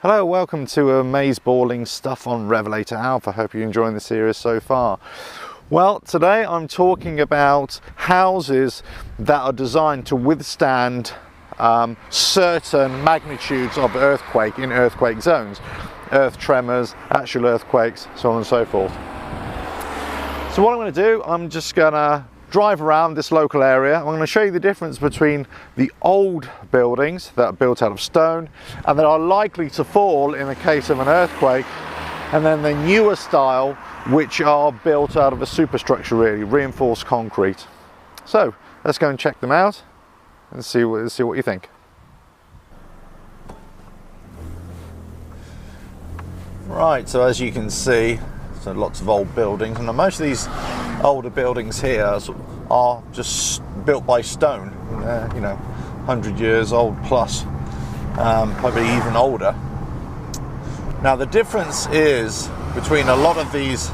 Hello, welcome to Amaze Balling Stuff on RevelatorAlf. I hope you're enjoying the series so far. Well, today I'm talking about houses that are designed to withstand certain magnitudes of earthquake in earthquake zones. Earth tremors, actual earthquakes, so on and so forth. So what I'm going to do, I'm just going to drive around this local area. I'm going to show you the difference between the old buildings that are built out of stone and that are likely to fall in the case of an earthquake, and then the newer style which are built out of a superstructure, really reinforced concrete. So let's go and check them out and see what you think. Right, so as you can see, so lots of old buildings, and most of these older buildings here are just built by stone, you know, 100 years old plus, probably even older. Now the difference is between a lot of these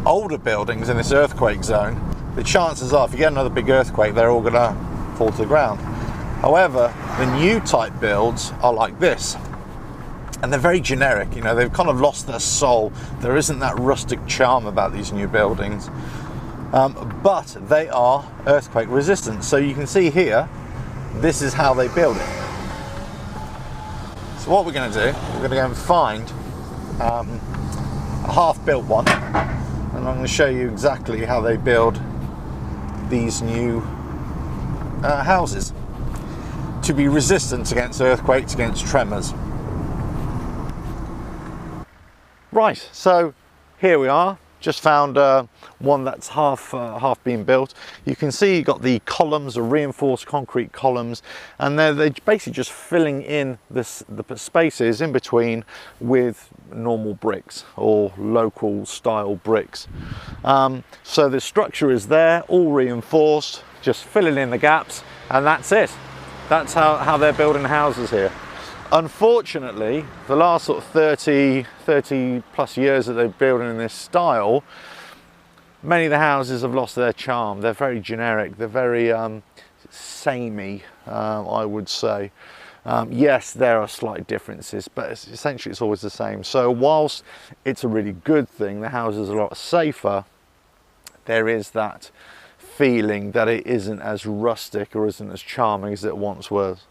older buildings in this earthquake zone, the chances are if you get another big earthquake they're all going to fall to the ground. However, the new type builds are like this, and they're very generic, you know, they've kind of lost their soul. There isn't that rustic charm about these new buildings, but they are earthquake resistant. So you can see here, this is how they build it. So what we're going to do, we're going to go and find a half-built one, and I'm going to show you exactly how they build these new houses to be resistant against earthquakes, against tremors. Right, so here we are, just found one that's half been built. You can see you've got the columns, the reinforced concrete columns, and they're basically just filling in the spaces in between with normal bricks or local style bricks. So the structure is there, all reinforced, just filling in the gaps, and that's it. That's how they're building houses here. Unfortunately, the last sort of 30 plus years that they're building in this style, many of the houses have lost their charm. They're very generic, they're very samey, I would say. Yes, there are slight differences, but essentially it's always the same. So whilst it's a really good thing, the houses are a lot safer, there is that feeling that it isn't as rustic or isn't as charming as it once was.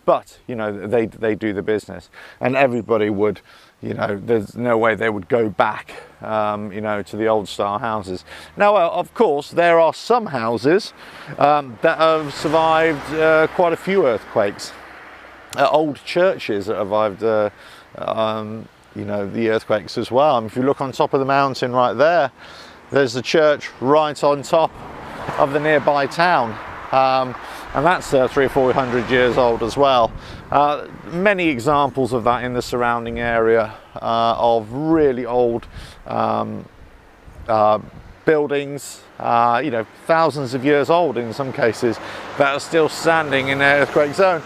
But, you know, they do the business, and everybody would, you know, there's no way they would go back, you know, to the old style houses. Now, of course, there are some houses that have survived quite a few earthquakes. Old churches that survived, you know, the earthquakes as well. I mean, if you look on top of the mountain right there, there's a church right on top of the nearby town. And that's 300 or 400 years old as well. Many examples of that in the surrounding area of really old buildings, you know, thousands of years old in some cases, that are still standing in an earthquake zone.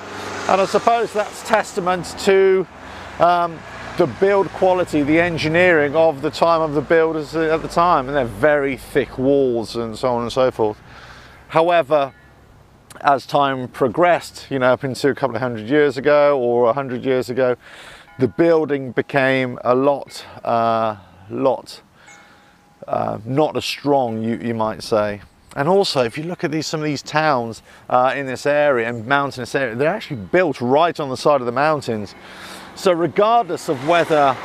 And I suppose that's testament to the build quality, the engineering of the time of the builders at the time, and they're very thick walls and so on and so forth. However, as time progressed, you know, up into a couple of 100 years ago or 100 years ago, the building became a lot not as strong, you might say. And also, if you look at some of these towns in this area, and mountainous area, they're actually built right on the side of the mountains. So regardless of whether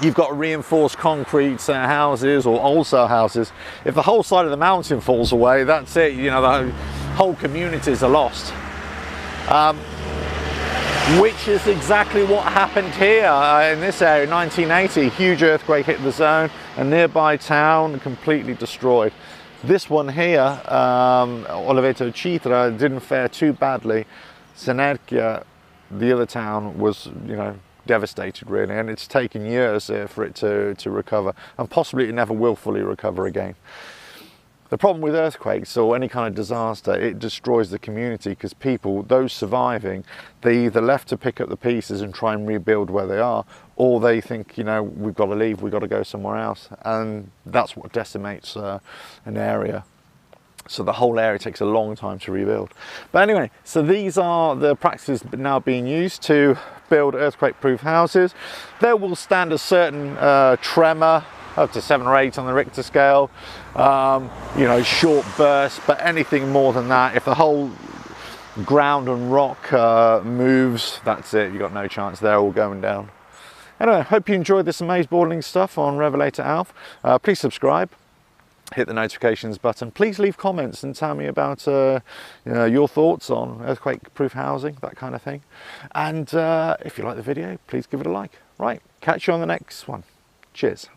you've got reinforced concrete houses or old style houses, if the whole side of the mountain falls away, that's it, you know, the whole communities are lost. Which is exactly what happened here in this area. 1980, huge earthquake hit the zone, a nearby town completely destroyed. This one here, Oliveto Citra, didn't fare too badly. Salerno, the other town, was, you know, devastated really, and it's taken years for it to recover, and possibly it never will fully recover again. The problem with earthquakes or any kind of disaster, it destroys the community, because people, those surviving, they either left to pick up the pieces and try and rebuild where they are, or they think, you know, we've got to leave, we've got to go somewhere else, and that's what decimates an area. So the whole area takes a long time to rebuild. But anyway, so these are the practices now being used to build earthquake-proof houses. They will stand a certain tremor, up to 7 or 8 on the Richter scale, you know, short bursts, but anything more than that, if the whole ground and rock moves, that's it, you've got no chance, they're all going down. Anyway, hope you enjoyed this Amaze Balling Stuff on RevelatorAlf. Please subscribe, hit the notifications button. Please leave comments and tell me about you know, your thoughts on earthquake-proof housing, that kind of thing. And if you like the video, please give it a like. Right, catch you on the next one. Cheers.